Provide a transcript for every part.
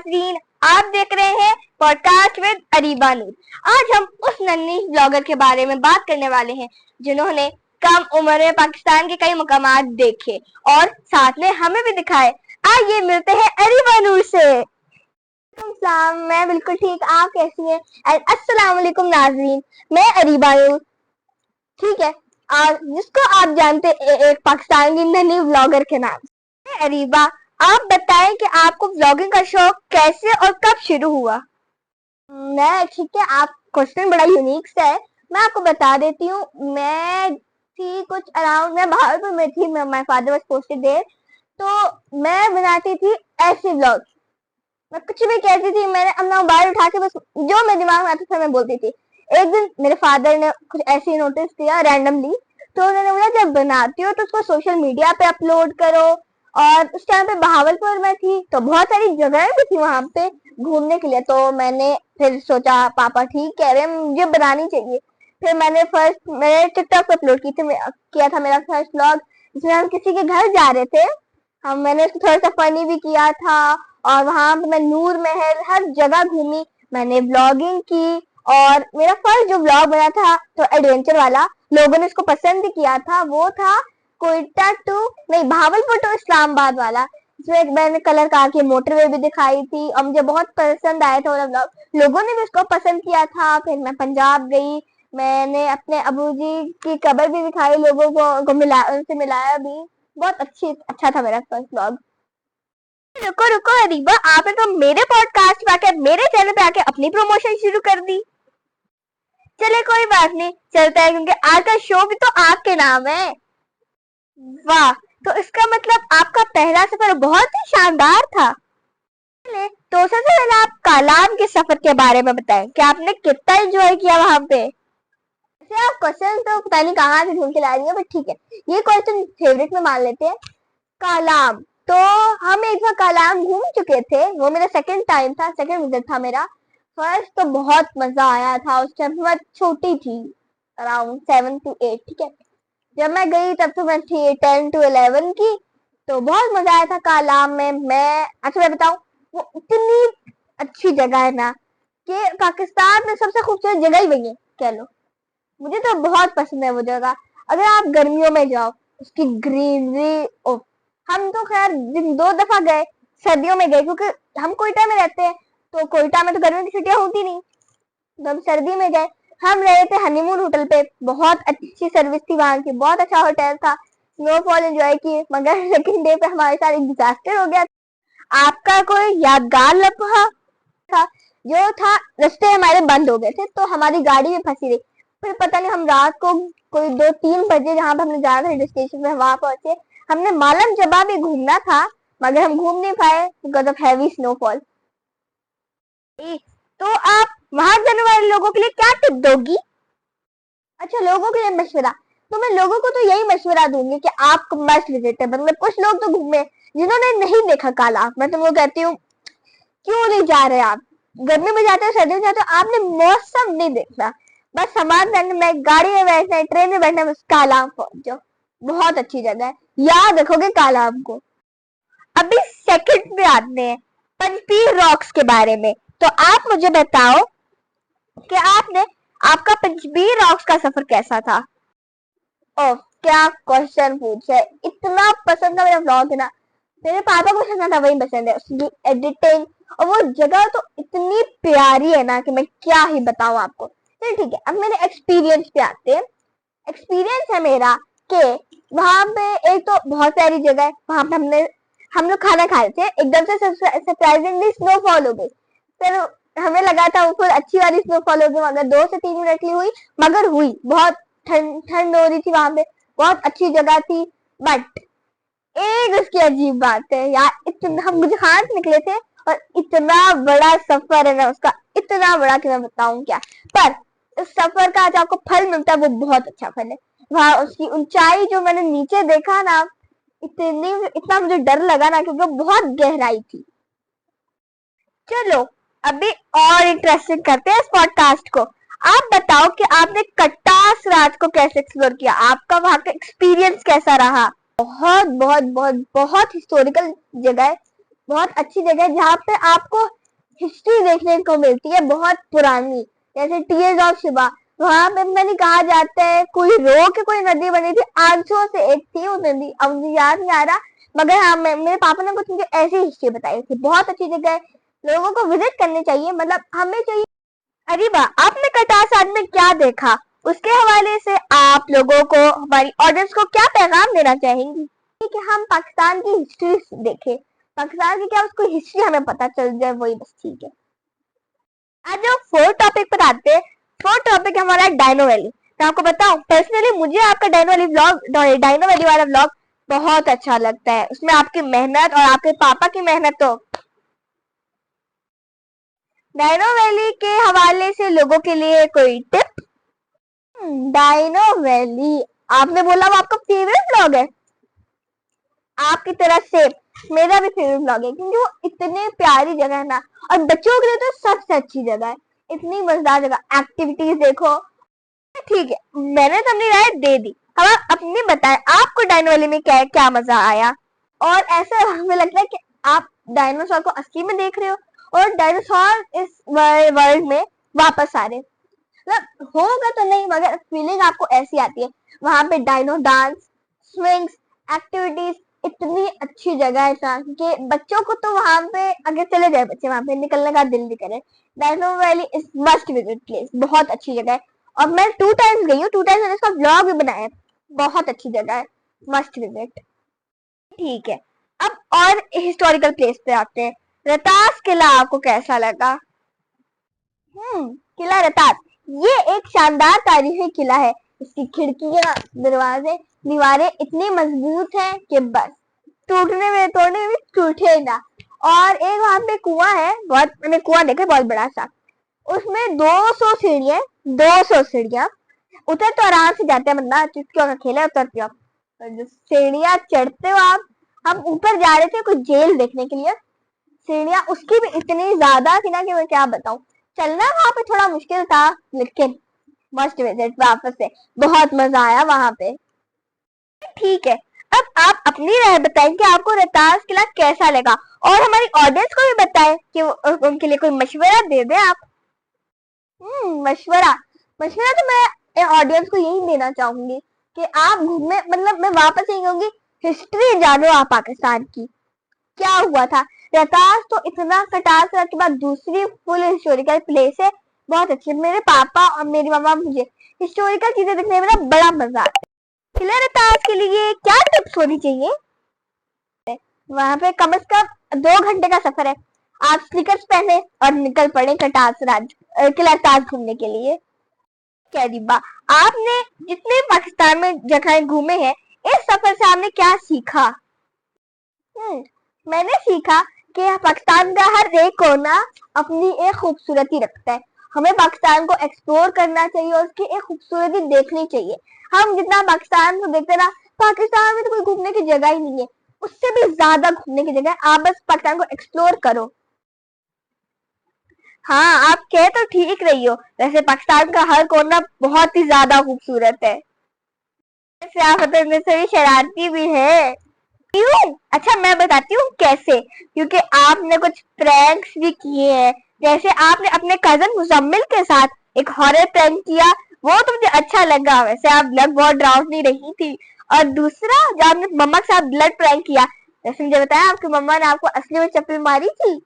नाज़रीन, आप देख रहे हैं पॉडकास्ट विद अरीबा नूर। आज हम उस नन्ही ब्लॉगर के बारे में बात करने वाले हैं जिन्होंने कम उम्र में पाकिस्तान के कई मुकामात देखे और साथ में हमें भी दिखाए। आइए मिलते हैं अरीबा नूर से। मैं बिल्कुल ठीक, आप कैसी हैं? अस्सलाम वालेकुम नाज़रीन, मैं अरीबा नूर, ठीक है, और जिसको आप जानते एक पाकिस्तान की नन्ही ब्लॉगर के नाम से। अरीबा, आप बताएं कि आपको ब्लॉगिंग का शौक कैसे और कब शुरू हुआ? मैं ठीक है, आप क्वेश्चन बड़ा यूनिक सा है, मैं आपको बता देती हूँ। मैं थी कुछ अराउंड, मैं भागलपुर में थी, my father was posted there, तो मैं बनाती थी ऐसे ब्लॉग। मैं कुछ भी कहती थी, मैंने अपना मोबाइल उठा के बस जो मेरे दिमाग में आता था मैं बोलती थी। एक दिन मेरे फादर ने कुछ ऐसे ही नोटिस किया रैंडमली, तो उन्होंने बोला जब बनाती हो तो उसको सोशल मीडिया पे अपलोड करो। और उस टाइम पे बहावलपुर में थी तो बहुत सारी जगह भी थी वहां पे घूमने के लिए, तो मैंने फिर सोचा पापा ठीक कह रहे हैं, मुझे बनानी चाहिए। फिर मैंने टिकटॉक पे अपलोड किया था मेरा फर्स्ट ब्लॉग, जिसमें हम किसी के घर जा रहे थे। मैंने उसको थोड़ा सा फनी भी किया था और वहां पे मैं नूर महल हर जगह घूमी, मैंने ब्लॉगिंग की। और मेरा फर्स्ट जो ब्लॉग बना था तो एडवेंचर वाला, लोगों ने इसको पसंद भी किया था, वो था कोयटा टू नहीं भावलपुर टू इस्लामाबाद वाला, जिसमें मैंने कलर कार की मोटरवे भी दिखाई थी और मुझे बहुत पसंद आया था वो ब्लॉग, लोगों ने भी इसको पसंद किया था। फिर मैं पंजाब गई, मैंने अपने अबूजी की कब्र भी दिखाई लोगों को उनसे मिलाया भी। बहुत अच्छा था मेरा फर्स्ट ब्लॉग। रुको रुको अरीबा, आपने तो मेरे पॉडकास्ट पे आके, मेरे चैनल पे आके अपनी प्रमोशन शुरू कर दी। चले कोई बात नहीं, चलता है, क्योंकि आज का शो भी तो आपके नाम है। वाह, तो इसका मतलब आपका पहला सफर बहुत ही शानदार था। तो सबसे पहले आप कालाम के सफर के बारे में बताएं कि आपने कितना एंजॉय किया वहां पे। वैसे आप क्वेश्चन तो पता नहीं कहाँ से ढूंढ के ला रही है, बट ठीक है, ये क्वेश्चन फेवरेट में मान लेते हैं। कालाम, तो हम एक बार कालाम घूम चुके थे, वो मेरा सेकंड टाइम था, सेकंड विजिट था मेरा। फर्स्ट तो बहुत मजा आया था, उस टाइम मैं छोटी थी, अराउंड 7 to 8, ठीक है। जब मैं गई तब तो मैं थी 10 to 11 की, तो बहुत मजा आया था कालाम में। मैं बताऊं, वो इतनी अच्छी जगह है ना कि पाकिस्तान में सबसे खूबसूरत जगह ही वही है कह लो। मुझे तो बहुत पसंद है वो जगह। अगर आप गर्मियों में जाओ, उसकी ग्रीनरी, हम तो खैर 2 दफा गए, सर्दियों में गए क्योंकि हम कोयटा में रहते हैं, तो कोयटा में तो गर्मी की छुट्टियां होती नहीं, तो हम सर्दी में गए। हम रहे थे हनीमून होटल पे, बहुत अच्छी सर्विस थी वहां की, बहुत अच्छा होटल था, स्नोफॉल एंजॉय किए। मगर सेकंड डे पे हमारे साथ एक डिजास्टर हो गया। आपका कोई यादगार लम्हा था? जो था, रास्ते हमारे बंद हो गए थे तो हमारी गाड़ी भी फंसी रही। फिर पता नहीं, हम रात को कोई 2-3 बजे जहाँ पे हमने जाना था हिल स्टेशन में, वहां पहुंचे। हमने मालम जबा भी घूमना था मगर हम घूम नहीं पाए बिकॉज ऑफ हैवी स्नोफॉल। तो आप वहां जाने वाले लोगों के लिए क्या टिप दोगी? अच्छा, लोगों के लिए मशवरा, तो मैं लोगों को तो यही मशवरा दूंगी कि आप मस्ट विजिट है। मतलब कुछ लोग तो घूमे जिन्होंने नहीं देखा काला, मैं तुमको कहती हूँ क्यों नहीं जा रहे आप? गर्मी में जाते हो, सर्दी में जाते हो, आपने मौसम नहीं देखना, बस सामान में, गाड़ी में बैठना है, ट्रेन में बैठना है, बस कालाम पहुंच जाओ। बहुत अच्छी जगह है, याद रखोगे कालाम को। अभी सेकंड में आते हैं पंचपीर रॉक्स के बारे में, तो आप मुझे बताओ कि आपका पंचपीर रॉक्स का सफर कैसा था? ओह, क्या क्वेश्चन पूछे, इतना पसंद था मेरा ब्लॉग है ना, मेरे पापा को सुनना था, वही पसंद है, उसकी एडिटिंग और वो जगह तो इतनी प्यारी है ना कि मैं क्या ही बताऊं आपको। चलिए ठीक है, अब मेरे एक्सपीरियंस पे आते हैं। एक्सपीरियंस है मेरा कि वहां पे एक तो बहुत सारी जगह है, वहां पे हम लोग खाना खा रहे थे, एकदम से सरप्राइजिंगली स्नोफॉल हो गई। फिर हमें लगा था ऊपर अच्छी वाली स्नोफॉल हो गई, मगर 2 से 3 मिनट की हुई, मगर हुई। बहुत ठंड हो रही थी वहां पे, बहुत अच्छी जगह थी। बट एक उसकी अजीब बात है यार, इतना हम मुझे खाना से निकले थे और इतना बड़ा सफर है ना उसका, इतना बड़ा कि मैं बताऊं क्या। पर इस सफर का जो आपको फल मिलता है वो बहुत अच्छा फल है। वहां उसकी ऊंचाई जो मैंने नीचे देखा ना, इतना मुझे डर लगा ना, क्योंकि बहुत गहराई थी। चलो अभी और इंटरेस्टिंग करते हैं इस पॉडकास्ट को। आप बताओ कि आपने कटास राज को कैसे एक्सप्लोर किया, आपका वहां का एक्सपीरियंस कैसा रहा? बहुत बहुत बहुत बहुत हिस्टोरिकल जगह है, बहुत अच्छी जगह है जहाँ पे आपको हिस्ट्री देखने को मिलती है बहुत पुरानी, जैसे टीयर्स ऑफ शिवा। वहां पे मैंने कहा जाता है कोई रो के कोई नदी बनी थी, 800 से एक थी वो नदी, अब मुझे याद नहीं आ रहा, मगर हाँ मेरे पापा ने कुछ मुझे ऐसी हिस्ट्री बताई थी। बहुत अच्छी जगह है, लोगों को विजिट करनी चाहिए, मतलब हमें चाहिए। अरे वाह, आपने कटासार में क्या देखा, उसके हवाले से आप लोगों को, हमारी ऑडियंस को क्या पैगाम देना चाहेंगी? कि हम पाकिस्तान की हिस्ट्री देखें, पाकिस्तान की क्या उसको हिस्ट्री हमें पता चल जाए, वही बस ठीक है। आज जो फोर्थ टॉपिक पर आते हैं, फोर्थ टॉपिक हमारा डायनो वैली। मैं आपको बताऊं, पर्सनली मुझे आपका डायनो वैली वाला व्लॉग बहुत अच्छा लगता है। उसमें आपकी मेहनत और आपके पापा की मेहनत, तो डायनो वैली के हवाले से लोगों के लिए कोई टिप? डायनो वैली, आपने बोला वो आपका फेवरेट ब्लॉग है। आपकी तरह से मेरा भी फेवरेट ब्लॉग है, क्योंकि वो इतनी प्यारी जगह है ना, और बच्चों के लिए तो सबसे अच्छी जगह है, इतनी मजेदार जगह, एक्टिविटीज देखो। ठीक है, मैंने तो अपनी राय दे दी, अब आप अपनी बताएं आपको डायनो वैली में क्या क्या मजा आया। और ऐसा हमें लगता है कि आप डायनासोर को असली में देख रहे हो और डायनासोर इस वर्ल्ड में वापस आ रहे, मतलब होगा तो नहीं, मगर फीलिंग आपको ऐसी आती है। वहां पे डायनो डांस, स्विंग्स, एक्टिविटीज, इतनी अच्छी जगह है ना कि बच्चों को तो वहां पे अगर चले जाए बच्चे, वहां पे निकलने का दिल भी करे। Dino Valley is must visit place, बहुत अच्छी जगह है, और मैं 2 टाइम्स गई हूँ, 2 टाइम्स मैंने इसका ब्लॉग भी बनाया है। बहुत अच्छी जगह है, मस्ट विजिट। ठीक है, अब और हिस्टोरिकल प्लेस पे आते हैं। रतास किला आपको कैसा लगा? किला रतास, ये एक शानदार तारीखी किला है। इसकी खिड़कियां, दरवाजे, दीवारें इतनी मजबूत हैं कि बस टूटने में तोड़ने में टूटे ना। और एक वहां पे कुआं है, बहुत मैंने कुआं देखा बहुत बड़ा सा, उसमें 200 सीढ़ियां, 200 सीढ़ियां, उतर तो आराम से जाते हैं बंदा, चुटकियों का खेल है, उतरते हो आप। और जो सीढ़ियां चढ़ते हो आप, हम ऊपर जा रहे थे कुछ जेल देखने के लिए, सीढ़ियां उसकी भी इतनी ज्यादा थी ना कि मैं क्या बताऊं। चलना वहां पे थोड़ा मुश्किल था, लेकिन मस्ट विजिट वापस से, बहुत मजा आया वहां पे। ठीक है, अब आप अपनी राय बताएं कि आपको रोहतास किला कैसा लगा, और हमारी ऑडियंस को भी बताएं कि उनके लिए कोई मशवरा दे दें आप। मशवरा, मशवरा तो मैं ऑडियंस को यही देना चाहूंगी कि आप घूमने, मतलब मैं वापस यही कहूंगी, हिस्ट्री जानो आप पाकिस्तान की, क्या हुआ था। रोहतास तो इतना कटास के बाद दूसरी फुल हिस्टोरिकल प्लेस है, बहुत अच्छी। मेरे पापा और मेरी मम्मा, मुझे हिस्टोरिकल चीजें देखने में ना बड़ा मजा आता है। किला रोहतास के लिए क्या टिप्स होनी चाहिए? वहां पे कम से कम 2 घंटे का सफर है, आप स्नीकर्स पहने और निकल पड़े किला रोहतास घूमने के लिए। क्या दिब्बा, आपने जितने पाकिस्तान में जगह घूमे हैं, इस सफर से आपने क्या सीखा? मैंने सीखा कि पाकिस्तान का हर एक कोना अपनी एक खूबसूरती रखता है, हमें पाकिस्तान को एक्सप्लोर करना चाहिए और उसकी एक खूबसूरती देखनी चाहिए। हम जितना पाकिस्तान को देखते ना, पाकिस्तान में तो कोई घूमने की जगह ही नहीं है, उससे भी ज्यादा घूमने की जगह है, आप बस पाकिस्तान को एक्सप्लोर करो। हाँ, आप कह तो ठीक रही हो, वैसे पाकिस्तान का हर कोना बहुत ही ज्यादा खूबसूरत है। सियासत में से भी शरारती भी है। क्यों? अच्छा मैं बताती हूँ कैसे, क्योंकि आपने कुछ प्रैंक्स भी किए हैं, जैसे आपने अपने कजन मुजम्मिल के साथ एक हॉरर प्रैंक किया, वो तो मुझे अच्छा लगा, वैसे आप लग बहुत डरावनी रही थी। और दूसरा जो आपने मम्मा के साथ ब्लड प्रैंक किया, जैसे मुझे बताया आपकी मम्मा ने आपको असली में चप्पल मारी थी।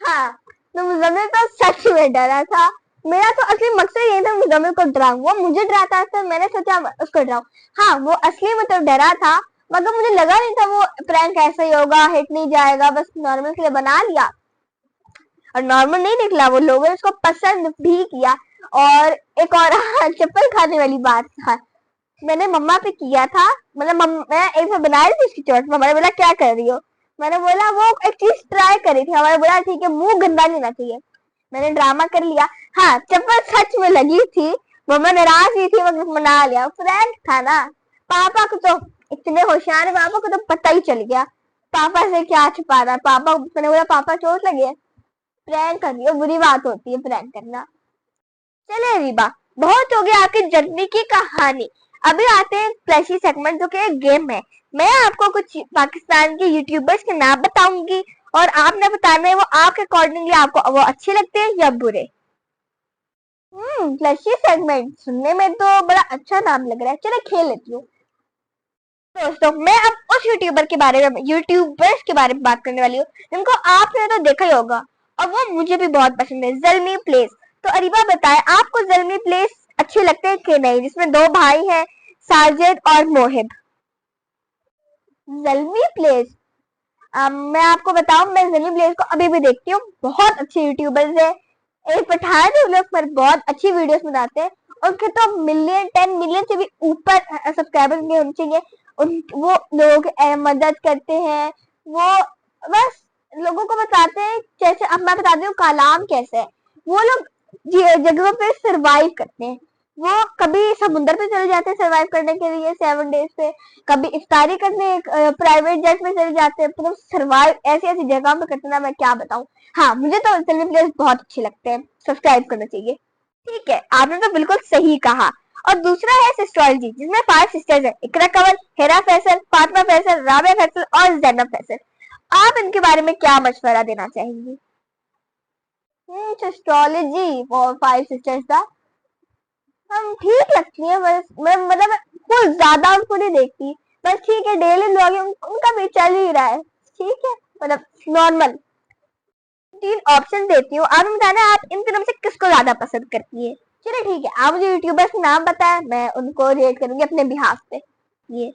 हाँ, तो मुजम्मिल तो सच में डरा था। मेरा तो असली मकसद यही था मुजम्मिल को डराऊं, वो मुझे डराता था, मैंने सोचा उसको डराऊं। हाँ, वो असली में तो डरा था, मगर मुझे लगा नहीं था वो प्रैंक ऐसा ही होगा, हिट नहीं जाएगा, बस नॉर्मल के लिए बना लिया, और नॉर्मल नहीं निकला, वो लोगों ने उसको पसंद भी किया। और एक और चप्पल खाने वाली बात था, मैंने मम्मा पे किया था, मतलब मैं एक बार बना रही थी उसकी चोट, मम्मा ने बोला क्या कर रही हो, मैंने बोला वो एक चीज ट्राई करी थी, हमारे बोला ठीक है मुंह गंदा नहीं होना चाहिए, मैंने ड्रामा कर लिया। हाँ, चप्पल सच में लगी थी, मम्मा नाराज ही थी, मगर मना लिया, फ्रैंक था ना। पापा को तो इतने होशियार है, पापा को तो पता ही चल गया, पापा से क्या छुपाना। पापा, मैंने बोला पापा चोट लगी है, प्रैंक कर रही हो, बुरी बात होती है प्रैंक करना। चले रीबा, बहुत हो गया आपकी जर्नी की कहानी, अभी आते हैं प्लशी सेगमेंट, जो कि एक गेम है। मैं आपको कुछ पाकिस्तान के यूट्यूबर्स के नाम बताऊंगी और आपने बताना है वो आपके अकॉर्डिंगली आपको वो अच्छे लगते हैं या बुरे। प्लशी सेगमेंट सुनने में तो बड़ा अच्छा नाम लग रहा है, चलो खेल लेती हूँ। दोस्तों मैं अब उस यूट्यूबर्स के बारे में बात करने वाली हूँ जिनको आपने तो देखा ही होगा और वो मुझे भी बहुत पसंद है, ज़ल्मी प्लेस। तो अरीबा बताए आपको ज़ल्मी प्लेस अच्छे लगते हैं कि नहीं, जिसमें दो भाई हैं, साजिद और मोहिब। ज़ल्मी प्लेस, मैं आपको बताऊं, मैं ज़ल्मी प्लेस को अभी भी देखती हूँ। बहुत अच्छे यूट्यूबर्स है, एक पठान है, लोग पर बहुत अच्छी वीडियोस बनाते हैं। उनके तो मिलियन 10 मिलियन से भी ऊपर सब्सक्राइबर्स होने चाहिए। वो लोगों की मदद करते हैं, वो बस लोगों को बताते हैं। जैसे अब मैं बताती हूँ कालाम कैसे है, वो लोग जगहों पे सरवाइव करते हैं। वो कभी समुद्र पे चले जाते हैं सरवाइव करने के लिए 7 डेज पे, कभी इफ्तारी करने प्राइवेट जेट में चले जाते हैं, मतलब सरवाइव ऐसी ऐसी जगह पे करते ना, मैं क्या बताऊं। हाँ, मुझे तो फिल्मी प्लेयर्स बहुत अच्छे लगते हैं, सब्सक्राइब करना चाहिए। ठीक है, आपने तो बिल्कुल सही कहा। और दूसरा है सिस्टोलॉजी, जिसमें 5 सिस्टर्स हैं, इकरा कंवल, हेरा फैसल, फातिमा फैसल, राबिया फैसल और जैनब फैसल। आप इनके बारे में क्या मशवरा देना चाहेंगी? सिस्टोलॉजी और 5 सिस्टर्स का हम ठीक लगती है, बस मैं मतलब कुछ ज्यादा उनको नहीं देखती, बस ठीक है, डेली ब्लॉगिंग उनका भी चल ही रहा है, ठीक है, मतलब नॉर्मल। 3 ऑप्शन देती हूँ, आप बताना आप इन तीनों में से किसको ज्यादा पसंद करती है। चलिए ठीक है, आप मुझे यूट्यूबर्स के नाम बताएं, मैं उनको रेट करूंगी अपने बिहाफ पे। ये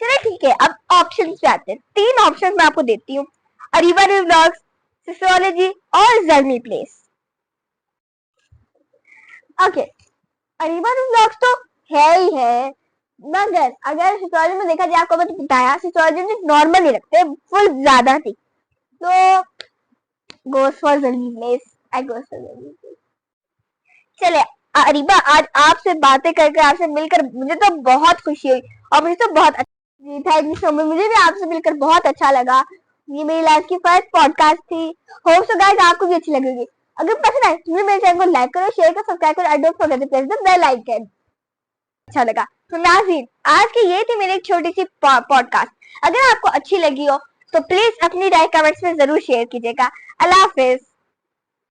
चलिए ठीक है, अब ऑप्शन पे आते हैं। 3 ऑप्शन मैं आपको देती हूँ, अरीबा न्यू ब्लॉग्स, सिस्टोलॉजी और ज़ल्मी प्लेस। ओके, अरीबा न्यू ब्लॉग्स तो है ही है, मगर अगर सिस्टोलॉजी में देखा जाए, आपको मैं तो बताया सिस्टोलॉजी में नॉर्मल ही रखते हैं, फुल ज्यादा थी, तो goes for Zalmi place, I goes for Zalmi place. चले अरीबा, आज आपसे बातें करके, आपसे मिलकर मुझे तो बहुत खुशी हुई और मुझे तो बहुत अच्छा, थैंक यू सो मच, मुझे भी आपसे मिलकर बहुत अच्छा लगा। ये मेरी लाइफ की फर्स्ट पॉडकास्ट थी, होप सो गाइस आपको भी अच्छी लगेगी। अगर पसंद आए तो मेरे चैनल को लाइक करो, शेयर करो, सब्सक्राइब करो, and don't forget to press the bell icon. अच्छा लगा तो नाज़रीन, आज की ये थी मेरी एक छोटी सी पॉडकास्ट। अगर आपको अच्छी लगी हो तो प्लीज अपनी राय कमेंट्स में जरूर शेयर कीजिएगा। अल्लाह हाफिज।